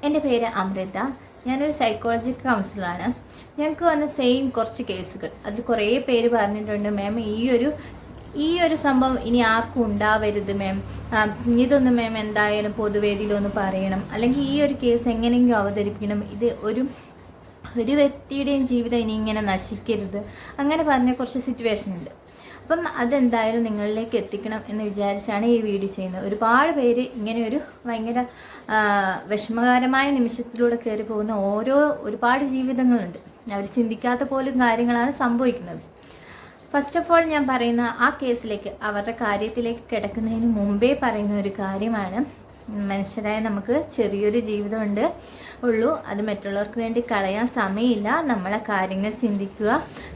എൻ്റെ പേര് അമൃത. ഞാനൊരു സൈക്കോളജി കൗൺസിലറാണ്. ഞങ്ങൾക്ക് വന്ന സെയിം കുറച്ച് കേസുകൾ അത് കുറേ പേര് പറഞ്ഞിട്ടുണ്ട്, മാം ഈ ഒരു സംഭവം ഇനി ആർക്കും ഉണ്ടാവരുത് മാം, ഇതൊന്നും മാം എന്തായാലും പൊതുവേദിയിലൊന്ന് പറയണം, അല്ലെങ്കിൽ ഈ ഒരു കേസ് എങ്ങനെയെങ്കിലും അവതരിപ്പിക്കണം, ഇത് ഒരു വ്യക്തിയുടെയും ജീവിതം ഇനി ഇങ്ങനെ നശിക്കരുത്, അങ്ങനെ പറഞ്ഞ കുറച്ച് സിറ്റുവേഷൻ ഉണ്ട്. അപ്പം അതെന്തായാലും നിങ്ങളിലേക്ക് എത്തിക്കണം എന്ന് വിചാരിച്ചാണ് ഈ വീഡിയോ ചെയ്യുന്നത്. ഒരുപാട് പേര് ഇങ്ങനെ ഒരു ഭയങ്കര വിഷമകരമായ നിമിഷത്തിലൂടെ കയറി പോകുന്ന ഒരുപാട് ജീവിതങ്ങളുണ്ട്. അവർ ചിന്തിക്കാത്ത പോലും കാര്യങ്ങളാണ് സംഭവിക്കുന്നത്. ഫസ്റ്റ് ഓഫ് ഓൾ ഞാൻ പറയുന്ന ആ കേസിലേക്ക്, അവരുടെ കാര്യത്തിലേക്ക് കിടക്കുന്നതിന് മുമ്പേ പറയുന്ന ഒരു കാര്യമാണ്, മനുഷ്യരായ നമുക്ക് ചെറിയൊരു ജീവിതമുണ്ട് ഉള്ളൂ. അത് മറ്റുള്ളവർക്ക് വേണ്ടി കളയാൻ സമയമില്ല. നമ്മളെ കാര്യങ്ങൾ ചിന്തിക്കുക,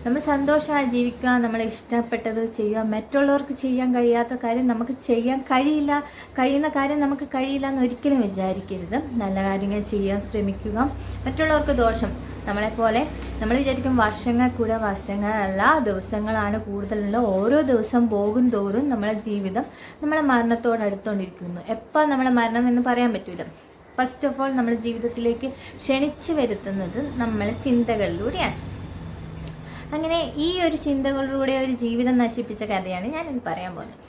നമ്മൾ സന്തോഷമായി ജീവിക്കുക, നമ്മളെ ഇഷ്ടപ്പെട്ടത് ചെയ്യുക. മറ്റുള്ളവർക്ക് ചെയ്യാൻ കഴിയാത്ത കാര്യം നമുക്ക് ചെയ്യാൻ കഴിയുന്ന കാര്യം നമുക്ക് കഴിയില്ല എന്ന് ഒരിക്കലും വിചാരിക്കരുത്. നല്ല കാര്യങ്ങൾ ചെയ്യാൻ ശ്രമിക്കുക. മറ്റുള്ളവർക്ക് ദോഷം നമ്മളെപ്പോലെ നമ്മൾ വിചാരിക്കും വർഷങ്ങളല്ല ദിവസങ്ങളാണ് കൂടുതലുള്ള. ഓരോ ദിവസം പോകും തോറും നമ്മളെ ജീവിതം നമ്മളെ മരണത്തോടടുത്തോണ്ടിരിക്കുന്നു. എപ്പോൾ നമ്മളെ മരണം എന്ന് പറയാൻ പറ്റൂല. ഫസ്റ്റ് ഓഫ് ഓൾ നമ്മുടെ ജീവിതത്തിലേക്ക് ക്ഷണിച്ചു വരുത്തുന്നത് നമ്മളെ ചിന്തകളിലൂടെയാണ്. അങ്ങനെ ഈ ഒരു ചിന്തകളിലൂടെ ഒരു ജീവിതം നശിപ്പിച്ച കഥയാണ് ഞാനിത് പറയാൻ പോകുന്നത്.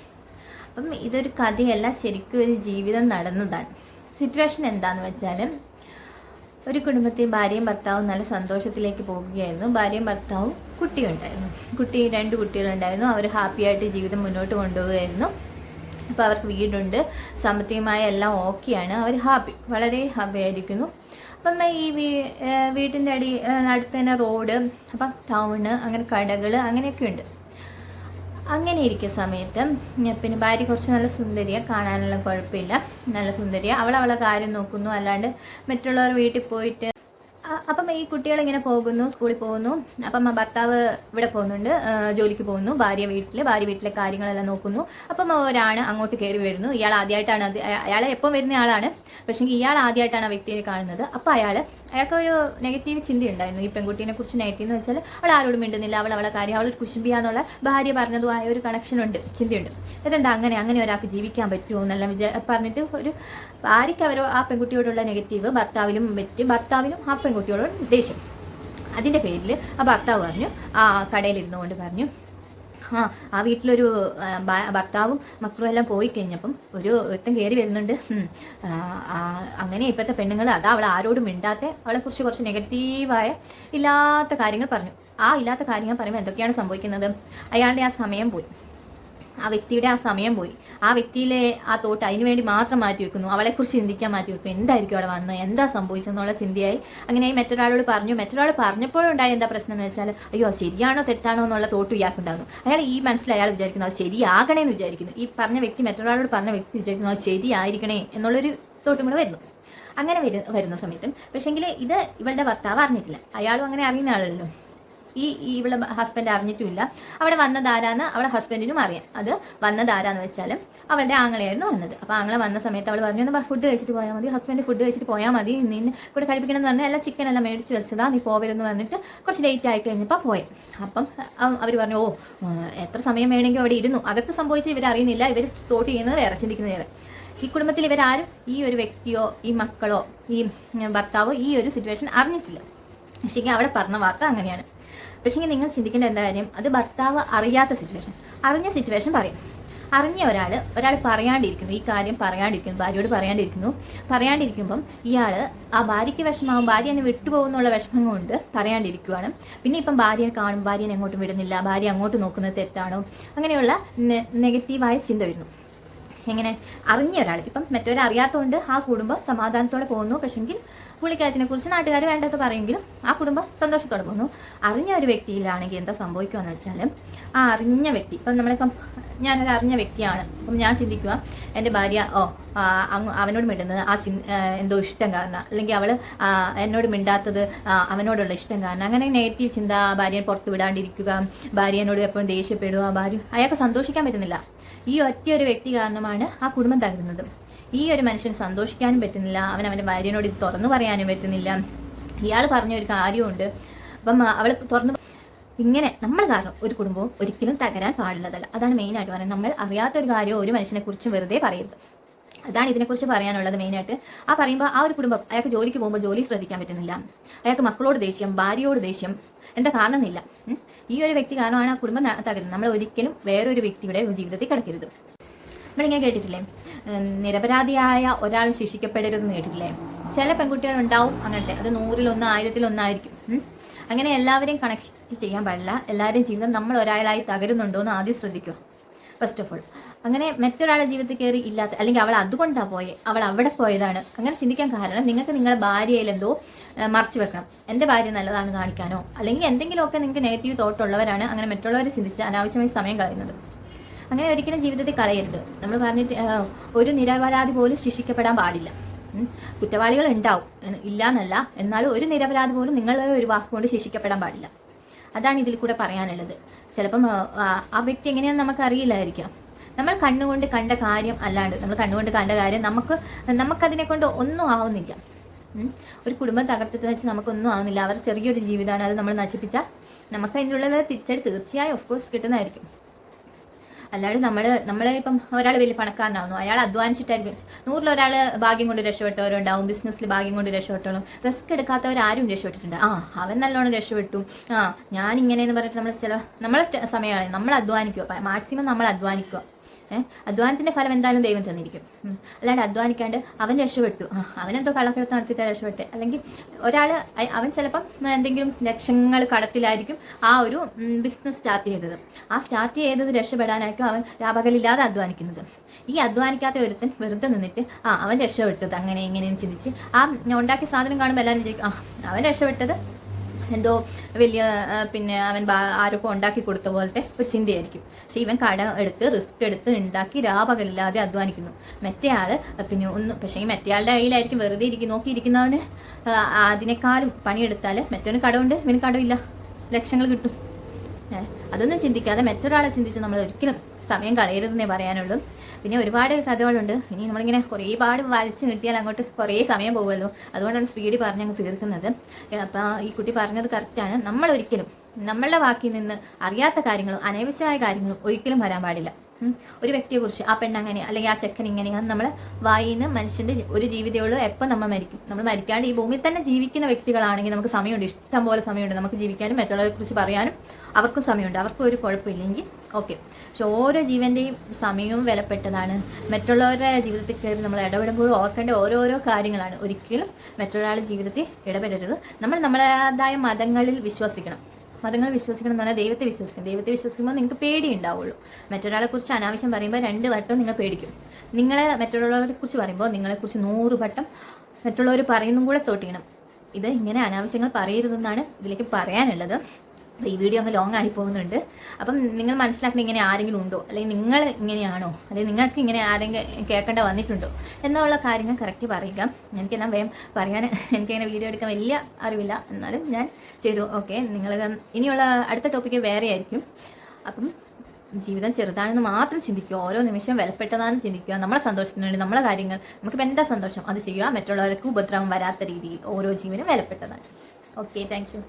അപ്പം ഇതൊരു കഥയല്ല, ശരിക്കും ഒരു ജീവിതം നടന്നതാണ്. സിറ്റുവേഷൻ എന്താണെന്ന് വെച്ചാൽ, ഒരു കുടുംബത്തിൽ ഭാര്യയും ഭർത്താവും നല്ല സന്തോഷത്തിലേക്ക് പോകുകയായിരുന്നു. ഭാര്യയും ഭർത്താവും കുട്ടിയുണ്ടായിരുന്നു. 2 കുട്ടികളുണ്ടായിരുന്നു. അവർ ഹാപ്പിയായിട്ട് ജീവിതം മുന്നോട്ട് കൊണ്ടുപോകുകയായിരുന്നു. അപ്പോൾ അവർക്ക് വീടുണ്ട്, സാമ്പത്തികമായ എല്ലാം ഓക്കെയാണ്. അവർ വളരെ ഹാപ്പി ആയിരിക്കുന്നു. അപ്പം ഈ വീട്ടിൻ്റെ അടുത്ത് തന്നെ റോഡ്, അപ്പം ടൗണ്, അങ്ങനെ കടകൾ അങ്ങനെയൊക്കെ ഉണ്ട്. അങ്ങനെ ഇരിക്കുന്ന സമയത്ത് പിന്നെ ഭാര്യ കുറച്ച് നല്ല സുന്ദരിയാണ്, കാണാനുള്ള കുഴപ്പമില്ല, നല്ല സുന്ദരിയാണ്. അവളെ കാര്യം നോക്കുന്നു, അല്ലാണ്ട് മറ്റുള്ളവർ വീട്ടിൽ പോയിട്ട്. അപ്പം ഈ കുട്ടികളിങ്ങനെ പോകുന്നു, സ്കൂളിൽ പോകുന്നു. അപ്പം ഭർത്താവ് ഇവിടെ പോകുന്നുണ്ട്, ജോലിക്ക് പോകുന്നു. ഭാര്യ വീട്ടിലെ കാര്യങ്ങളെല്ലാം നോക്കുന്നു. അപ്പം ഒരാണ് അങ്ങോട്ട് കയറി വരുന്നു. ഇയാൾ ആദ്യമായിട്ടാണ് അയാളെ എപ്പോൾ വരുന്ന ആളാണ്, പക്ഷേ ഇയാൾ ആദ്യമായിട്ടാണ് ആ വ്യക്തിയെ കാണുന്നത്. അപ്പോൾ അയാൾക്കൊരു നെഗറ്റീവ് ചിന്തയുണ്ടായിരുന്നു ഈ പെൺകുട്ടീനെ കുറിച്ച്. നെഗറ്റീവ് എന്ന് വെച്ചാൽ അവൾ ആരോടും മിണ്ടുന്നില്ല, അവളെ കാര്യം, അവൾ കുശുംബിയാന്നുള്ള ഭാര്യ പറഞ്ഞതുമായ ഒരു കണക്ഷനുണ്ട്, ചിന്തയുണ്ട്. ഇതെന്താ അങ്ങനെ ഒരാൾക്ക് ജീവിക്കാൻ പറ്റുമോ എന്നെല്ലാം പറഞ്ഞിട്ട് ഒരു ഭാര്യയ്ക്ക് ആ പെൺകുട്ടിയോടുള്ള നെഗറ്റീവ് ഭർത്താവിലും ആ പെൺകുട്ടിയോടുള്ള ദേഷ്യം. അതിൻ്റെ പേരിൽ ആ ഭർത്താവ് പറഞ്ഞു, ആ കടയിലിരുന്നു കൊണ്ട് പറഞ്ഞു, ആ വീട്ടിലൊരു ഭർത്താവും മക്കളും എല്ലാം പോയി കഴിഞ്ഞപ്പം ഒരുത്തൻ കയറി വരുന്നുണ്ട്. അങ്ങനെ ഇപ്പോഴത്തെ പെണ്ണുങ്ങൾ അവൾ ആരോടും മിണ്ടാത്ത, അവളെക്കുറിച്ച് കുറച്ച് നെഗറ്റീവായ ഇല്ലാത്ത കാര്യങ്ങൾ പറഞ്ഞു. ആ ഇല്ലാത്ത കാര്യങ്ങൾ പറയുമ്പോൾ എന്തൊക്കെയാണ് സംഭവിക്കുന്നത്? അയാളുടെ ആ സമയം പോയി, ആ വ്യക്തിയുടെ ആ സമയം പോയി. ആ വ്യക്തിയിലെ ആ തോട്ട് അതിനുവേണ്ടി മാത്രം മാറ്റി വെക്കുന്നു, അവളെക്കുറിച്ച് ചിന്തിക്കാൻ മാറ്റി വെക്കും. എന്തായിരിക്കും അവിടെ വന്നത്, എന്താ സംഭവിച്ചെന്നുള്ള ചിന്തയായി. അങ്ങനെ മറ്റൊരാളോട് മറ്റൊരാൾ പറഞ്ഞപ്പോഴുണ്ടായ എന്താ പ്രശ്നം എന്ന് വെച്ചാൽ, അയ്യോ അത് ശരിയാണോ തെറ്റാണോ എന്നുള്ള തോട്ട് ഇയാൾക്കുണ്ടാകുന്നു. അയാൾ ഈ മനസ്സിൽ അയാൾ വിചാരിക്കുന്നു അത് ശരിയാകണേ എന്ന് വിചാരിക്കുന്നു. ഈ മറ്റൊരാളോട് പറഞ്ഞ വ്യക്തി വിചാരിക്കുന്നു അത് ശരിയായിരിക്കണേ എന്നുള്ളൊരു തോട്ടും കൂടെ വരുന്നു. അങ്ങനെ വരുന്ന സമയത്തും പക്ഷേങ്കിൽ ഇത് ഇവളുടെ ഭർത്താവ് അറിഞ്ഞിട്ടില്ല. അയാളും അങ്ങനെ അറിയുന്ന ആളല്ലോ. ഇവളെ ഹസ്ബൻഡ് അറിഞ്ഞിട്ടുമില്ല. അവിടെ വന്നതാരാന്ന് അവളെ ഹസ്ബൻഡിനും അറിയാം. അത് വന്നതാരാന്ന് വെച്ചാലും അവളുടെ ആങ്ങളെയായിരുന്നു വന്നത്. അപ്പോൾ ആങ്ങളെ വന്ന സമയത്ത് അവൾ പറഞ്ഞു, ഒന്ന് ഫുഡ് കഴിച്ചിട്ട് പോയാൽ മതി, ഹസ്ബൻഡ് ഫുഡ് കഴിച്ചിട്ട് പോയാൽ മതി, നിന്നെ കൂടെ കഴിപ്പിക്കണം എന്ന് പറഞ്ഞാൽ എല്ലാം ചിക്കൻ എല്ലാം മേടിച്ച് വെച്ചതാ, നീ പോവരുതെന്ന് പറഞ്ഞിട്ട് കുറച്ച് ലേറ്റ് ആയി കഴിഞ്ഞപ്പോൾ പോയത്. അപ്പം അവർ പറഞ്ഞു, എത്ര സമയം വേണമെങ്കിൽ അവിടെ ഇരുന്നു. അകത്ത് സംഭവിച്ച് ഇവരറിയുന്നില്ല, ഇവർ തോട്ട് ചെയ്യുന്നത് വേറെ, ചിന്തിക്കുന്നത് വേറെ. ഈ കുടുംബത്തിൽ ഇവരാരും ഈ ഒരു വ്യക്തിയോ ഈ മക്കളോ ഈ ഭർത്താവോ ഈ ഒരു സിറ്റുവേഷൻ അറിഞ്ഞിട്ടില്ല. പക്ഷേ അവിടെ പറഞ്ഞ വാർത്ത അങ്ങനെയാണ്. പക്ഷേ നിങ്ങൾ ചിന്തിക്കേണ്ട എന്താ കാര്യം, അത് ഭർത്താവ് അറിയാത്ത സിറ്റുവേഷൻ. അറിഞ്ഞ സിറ്റുവേഷൻ പറയും. അറിഞ്ഞ ഒരാൾ പറയാണ്ടിരിക്കുന്നു, ഈ കാര്യം പറയാണ്ടിരിക്കുന്നു, ഭാര്യയോട് പറയാണ്ടിരിക്കുമ്പം ഇയാൾ ആ ഭാര്യയ്ക്ക് വിഷമാവും, ഭാര്യ എന്നെ വിട്ടുപോകുന്നുള്ള വിഷമം കൊണ്ട് പറയാണ്ടിരിക്കുവാണ്. പിന്നെ ഇപ്പം ഭാര്യയെ കാണും, ഭാര്യനെ അങ്ങോട്ട് വിടുന്നില്ല, ഭാര്യ അങ്ങോട്ട് നോക്കുന്നത് തെറ്റാണോ, അങ്ങനെയുള്ള നെഗറ്റീവായ ചിന്ത വരുന്നു. എങ്ങനെ അറിഞ്ഞ ഒരാൾ, ഇപ്പം മറ്റൊരറിയാത്തതുകൊണ്ട് ആ കുടുംബം സമാധാനത്തോടെ പോകുന്നു. പക്ഷെങ്കിൽ പുള്ളിക്കാരത്തിനെ കുറിച്ച് നാട്ടുകാർ വേണ്ടത് പറയുമെങ്കിലും ആ കുടുംബം സന്തോഷത്തോടെ പോകുന്നു. അറിഞ്ഞ ഒരു വ്യക്തിയിലാണെങ്കിൽ എന്താ സംഭവിക്കുകയെന്ന് വെച്ചാൽ, ആ അറിഞ്ഞ വ്യക്തി, ഇപ്പം നമ്മളിപ്പം ഞാനൊരു അറിഞ്ഞ വ്യക്തിയാണ്, അപ്പം ഞാൻ ചിന്തിക്കുക എൻ്റെ ഭാര്യ അവനോട് മിണ്ടുന്നത് എന്തോ ഇഷ്ടം കാരണം, അല്ലെങ്കിൽ അവൾ എന്നോട് മിണ്ടാത്തത് അവനോടുള്ള ഇഷ്ടം കാരണം, അങ്ങനെ നെഗറ്റീവ് ചിന്ത. ഭാര്യയെ പുറത്ത് വിടാണ്ടിരിക്കുക, ഭാര്യനോട് എപ്പോഴും ദേഷ്യപ്പെടുക, അയാൾക്ക് സന്തോഷിക്കാൻ പറ്റുന്നില്ല. ഈ ഒറ്റയൊരു വ്യക്തി കാരണമാണ് ആ കുടുംബം തകരുന്നത്. ഈ ഒരു മനുഷ്യന് സന്തോഷിക്കാനും പറ്റുന്നില്ല, അവൻ്റെ ഭാര്യനോട് ഇത് തുറന്നു പറയാനും പറ്റുന്നില്ല. ഇയാൾ പറഞ്ഞൊരു കാര്യമുണ്ട്. അപ്പം അവൾ തുറന്നു. ഇങ്ങനെ നമ്മൾ കാരണം ഒരു കുടുംബവും ഒരിക്കലും തകരാൻ പാടുള്ളതല്ല. അതാണ് മെയിനായിട്ട് പറയുന്നത്. നമ്മൾ അറിയാത്തൊരു കാര്യമോ ഒരു മനുഷ്യനെ കുറിച്ച് വെറുതെ പറയരുത്. അതാണ് ഇതിനെക്കുറിച്ച് പറയാനുള്ളത് മെയിനായിട്ട്. ആ പറയുമ്പോൾ ആ ഒരു കുടുംബം അയാൾക്ക് ജോലിക്ക് പോകുമ്പോൾ ജോലി ശ്രദ്ധിക്കാൻ പറ്റുന്നില്ല, അയാൾക്ക് മക്കളോട് ദേഷ്യം, ഭാര്യയോട് ദേഷ്യം, എന്താ കാണുന്നില്ല. ഈ ഒരു വ്യക്തി കാരണമാണ് ആ കുടുംബം തകരുന്നത്. നമ്മൾ ഒരിക്കലും വേറൊരു വ്യക്തിയുടെ ജീവിതത്തിൽ കിടക്കരുത്. നമ്മളിങ്ങനെ കേട്ടിട്ടില്ലേ, നിരപരാധിയായ ഒരാൾ ശിക്ഷിക്കപ്പെടരുതെന്ന് കേട്ടിട്ടില്ലേ? ചില പെൺകുട്ടികളുണ്ടാവും അങ്ങനത്തെ, അത് 100-1, 1000-1 അങ്ങനെ എല്ലാവരെയും കണക്ട് ചെയ്യാൻ പാടില്ല. എല്ലാവരുടെയും ജീവിതം നമ്മൾ ഒരാളായി തകരുന്നുണ്ടോ എന്ന് ആദ്യം ശ്രദ്ധിക്കുക ഫസ്റ്റ് ഓഫ് ഓൾ. അങ്ങനെ മറ്റൊരാളുടെ ജീവിതത്തിൽ കയറി ഇല്ലാത്ത, അല്ലെങ്കിൽ അവൾ അതുകൊണ്ടാണ് പോയെ, അവൾ അവിടെ പോയതാണ്, അങ്ങനെ ചിന്തിക്കാൻ കാരണം നിങ്ങൾക്ക് നിങ്ങളുടെ ഭാര്യയിൽ എന്തോ മറച്ചു വെക്കണം. എൻ്റെ ഭാര്യ നല്ലതാണ് കാണിക്കാനോ, അല്ലെങ്കിൽ എന്തെങ്കിലുമൊക്കെ നിങ്ങൾക്ക് നെഗറ്റീവ് തോട്ടുള്ളവരാണ് അങ്ങനെ മറ്റുള്ളവരെ ചിന്തിച്ച് അനാവശ്യമായി സമയം കളയുന്നത്. അങ്ങനെ ഒരിക്കലും ജീവിതത്തിൽ കളയരുത്. നമ്മൾ പറഞ്ഞിട്ട് ഒരു നിരപരാധി പോലും ശിക്ഷിക്കപ്പെടാൻ പാടില്ല. കുറ്റവാളികൾ ഉണ്ടാവും, ഇല്ല എന്നല്ല, എന്നാലും ഒരു നിരപരാധി പോലും നിങ്ങളുടെ ഒരു വാക്കുകൊണ്ട് ശിക്ഷിക്കപ്പെടാൻ പാടില്ല. അതാണ് ഇതിൽ കൂടെ പറയാനുള്ളത്. ചിലപ്പം ആ വ്യക്തി എങ്ങനെയാണെന്ന് നമുക്കറിയില്ലായിരിക്കാം. നമ്മൾ കണ്ണുകൊണ്ട് കണ്ട കാര്യം അല്ലാണ്ട്, നമ്മൾ കണ്ണുകൊണ്ട് കണ്ട കാര്യം നമുക്കതിനെ കൊണ്ട് ഒന്നും ആവുന്നില്ല. ഒരു കുടുംബം തകർത്തിട്ട് വെച്ച് നമുക്കൊന്നും ആവുന്നില്ല. അവർ ചെറിയൊരു ജീവിതമാണ്, അത് നമ്മൾ നശിപ്പിച്ചാൽ നമുക്ക് അതിൻ്റെ ഉള്ളിൽ തിരിച്ചടി തീർച്ചയായും ഓഫ് കോഴ്സ് കിട്ടുന്നതായിരിക്കും. അല്ലാണ്ട് നമ്മളെ ഇപ്പം ഒരാൾ വലിയ പണക്കാരനാവുന്നു, അയാൾ അധ്വാനിച്ചിട്ടായിരിക്കും. 100-ൽ ഭാഗ്യം കൊണ്ട് രക്ഷപ്പെട്ടവരുണ്ടാവും, ബിസിനസ്സിൽ ഭാഗ്യം കൊണ്ട് രക്ഷപ്പെട്ടവരും, റിസ്ക് എടുക്കാത്തവരാരും രക്ഷപ്പെട്ടിട്ടുണ്ട്. അവൻ നല്ലോണം രക്ഷപ്പെട്ടു, ഞാനിങ്ങനെയെന്ന് പറഞ്ഞിട്ട് നമ്മളെ സമയമാണ് നമ്മൾ അധ്വാനിക്കുക, മാക്സിമം നമ്മൾ അധ്വാനിക്കുക. അധ്വാനത്തിന്റെ ഫലം എന്തായാലും ദൈവം തന്നിരിക്കും. അല്ലാണ്ട് അധ്വാനിക്കാണ്ട് അവൻ രക്ഷപ്പെട്ടു, അവനെന്തോ കള്ളക്കടത്ത് നടത്തിയിട്ടാണ് രക്ഷപ്പെട്ടെ, അല്ലെങ്കിൽ അവൻ ചിലപ്പം എന്തെങ്കിലും ലക്ഷങ്ങൾ കടത്തിലായിരിക്കും ആ ഒരു ബിസിനസ് സ്റ്റാർട്ട് ചെയ്തത്. ആ സ്റ്റാർട്ട് ചെയ്തത് രക്ഷപ്പെടാനായിട്ടും അവൻ രാപകലില്ലാതെ അധ്വാനിക്കുന്നത്. ഈ അധ്വാനിക്കാത്ത ഒരുത്തൻ വെറുതെ നിന്നിട്ട് അവൻ രക്ഷപ്പെട്ടത് അങ്ങനെ ഇങ്ങനെയും ചിന്തിച്ച് ഉണ്ടാക്കിയ സാധനം കാണുമ്പോൾ എല്ലാവരും വിചാരിക്കും അവൻ രക്ഷപ്പെട്ടത് എന്തോ വലിയ അവൻ ആരൊക്കെ ഉണ്ടാക്കി കൊടുത്ത പോലത്തെ ഒരു ചിന്തയായിരിക്കും. പക്ഷെ ഇവൻ കടം എടുത്ത് റിസ്ക് എടുത്ത് ഉണ്ടാക്കി രാപകലില്ലാതെ അധ്വാനിക്കുന്നു. മറ്റേയാള് പക്ഷേ ഈ മറ്റേയാളുടെ കയ്യിലായിരിക്കും വെറുതെ നോക്കിയിരിക്കുന്നവന് അതിനേക്കാളും പണിയെടുത്താൽ മറ്റവന് കടമുണ്ട്, ഇവന് കടമില്ല, ലക്ഷങ്ങൾ കിട്ടും. അതൊന്നും ചിന്തിക്കാതെ മറ്റൊരാളെ ചിന്തിച്ച് നമ്മൾ ഒരിക്കലും സമയം കളയരുതെന്നേ പറയാനുള്ളൂ. പിന്നെ ഒരുപാട് കഥകളുണ്ട്. ഇനി നമ്മളിങ്ങനെ കുറേപാട് വലിച്ചു കിട്ടിയാൽ അങ്ങോട്ട് കുറേ സമയം പോകുമല്ലോ, അതുകൊണ്ടാണ് സ്പീഡിൽ പറഞ്ഞങ്ങ് തീർക്കുന്നത്. അപ്പം ഈ കുട്ടി പറഞ്ഞത് കറക്റ്റാണ്. നമ്മളൊരിക്കലും നമ്മളുടെ വാക്കിൽ നിന്ന് അറിയാത്ത കാര്യങ്ങളും അനാവശ്യമായ കാര്യങ്ങളും ഒരിക്കലും വരാൻ പാടില്ല. ഒരു വ്യക്തിയെക്കുറിച്ച് ആ പെണ്ണങ്ങനെ അല്ലെങ്കിൽ ആ ചെക്കൻ ഇങ്ങനെയാണ് നമ്മളെ വായിന്ന് മനുഷ്യൻ്റെ ഒരു ജീവിതമുള്ളൂ. എപ്പോൾ നമ്മൾ മരിക്കും, നമ്മൾ മരിക്കാണ്ട് ഈ ഭൂമിയിൽ തന്നെ ജീവിക്കുന്ന വ്യക്തികളാണെങ്കിൽ നമുക്ക് സമയമുണ്ട്, ഇഷ്ടം പോലെ സമയമുണ്ട് നമുക്ക് ജീവിക്കാനും മറ്റുള്ളവരെ കുറിച്ച് പറയാനും. അവർക്കും സമയമുണ്ട്, അവർക്കും ഒരു കുഴപ്പമില്ലെങ്കിൽ ഓക്കെ. പക്ഷെ ഓരോ ജീവൻ്റെയും സമയവും വിലപ്പെട്ടതാണ്. മറ്റുള്ളവരുടെ ജീവിതത്തിൽ കയറി നമ്മൾ ഇടപെടുമ്പോൾ ഓർക്കേണ്ട ഓരോരോ കാര്യങ്ങളാണ്. ഒരിക്കലും മറ്റൊരാളുടെ ജീവിതത്തിൽ ഇടപെടരുത്. നമ്മൾ നമ്മളേതായ മതങ്ങളിൽ വിശ്വസിക്കണം. മതങ്ങൾ വിശ്വസിക്കണം എന്ന് പറഞ്ഞാൽ ദൈവത്തെ വിശ്വസിക്കണം. ദൈവത്തെ വിശ്വസിക്കുമ്പോൾ നിങ്ങൾക്ക് പേടി ഉണ്ടാവുള്ളൂ. മറ്റൊരാളെ കുറിച്ച് അനാവശ്യം പറയുമ്പോൾ 2 വട്ടം നിങ്ങൾ പേടിക്കും. മറ്റുള്ളവരെ കുറിച്ച് പറയുമ്പോൾ നിങ്ങളെക്കുറിച്ച് 100 വട്ടം മറ്റുള്ളവർ പറയുന്നതും കൂടെ തോട്ടിക്കണം. ഇത് ഇങ്ങനെ അനാവശ്യങ്ങൾ പറയരുതെന്നാണ് ഇതിലേക്ക് പറയാനുള്ളത്. അപ്പോൾ ഈ വീഡിയോ ഒന്ന് ലോങ് ആയി പോകുന്നുണ്ട്. അപ്പം നിങ്ങൾ മനസ്സിലാക്കുന്ന ഇങ്ങനെ ആരെങ്കിലും ഉണ്ടോ, അല്ലെങ്കിൽ നിങ്ങൾ ഇങ്ങനെയാണോ, അല്ലെങ്കിൽ നിങ്ങൾക്ക് ഇങ്ങനെ ആരെങ്കിലും കേൾക്കേണ്ട വന്നിട്ടുണ്ടോ എന്നുള്ള കാര്യങ്ങൾ കറക്റ്റ് പറയുക. എനിക്കെല്ലാം വേഗം എനിക്കിങ്ങനെ വീഡിയോ എടുക്കാൻ വലിയ അറിവില്ല, എന്നാലും ഞാൻ ചെയ്തു. ഓക്കെ, നിങ്ങൾ ഇനിയുള്ള അടുത്ത ടോപ്പിക്ക് വേറെ ആയിരിക്കും. അപ്പം ജീവിതം ചെറുതാണെന്ന് മാത്രം ചിന്തിക്കുക, ഓരോ നിമിഷം വിലപ്പെട്ടതാണെന്ന് ചിന്തിക്കുക. നമ്മളെ സന്തോഷത്തിന് വേണ്ടി നമ്മളെ കാര്യങ്ങൾ നമുക്കിപ്പോൾ എന്താ സന്തോഷം അത് ചെയ്യുക. മറ്റുള്ളവർക്ക് ഉപദ്രവം വരാത്ത രീതിയിൽ ഓരോ ജീവനും വിലപ്പെട്ടതാണ്. Okay, thank you.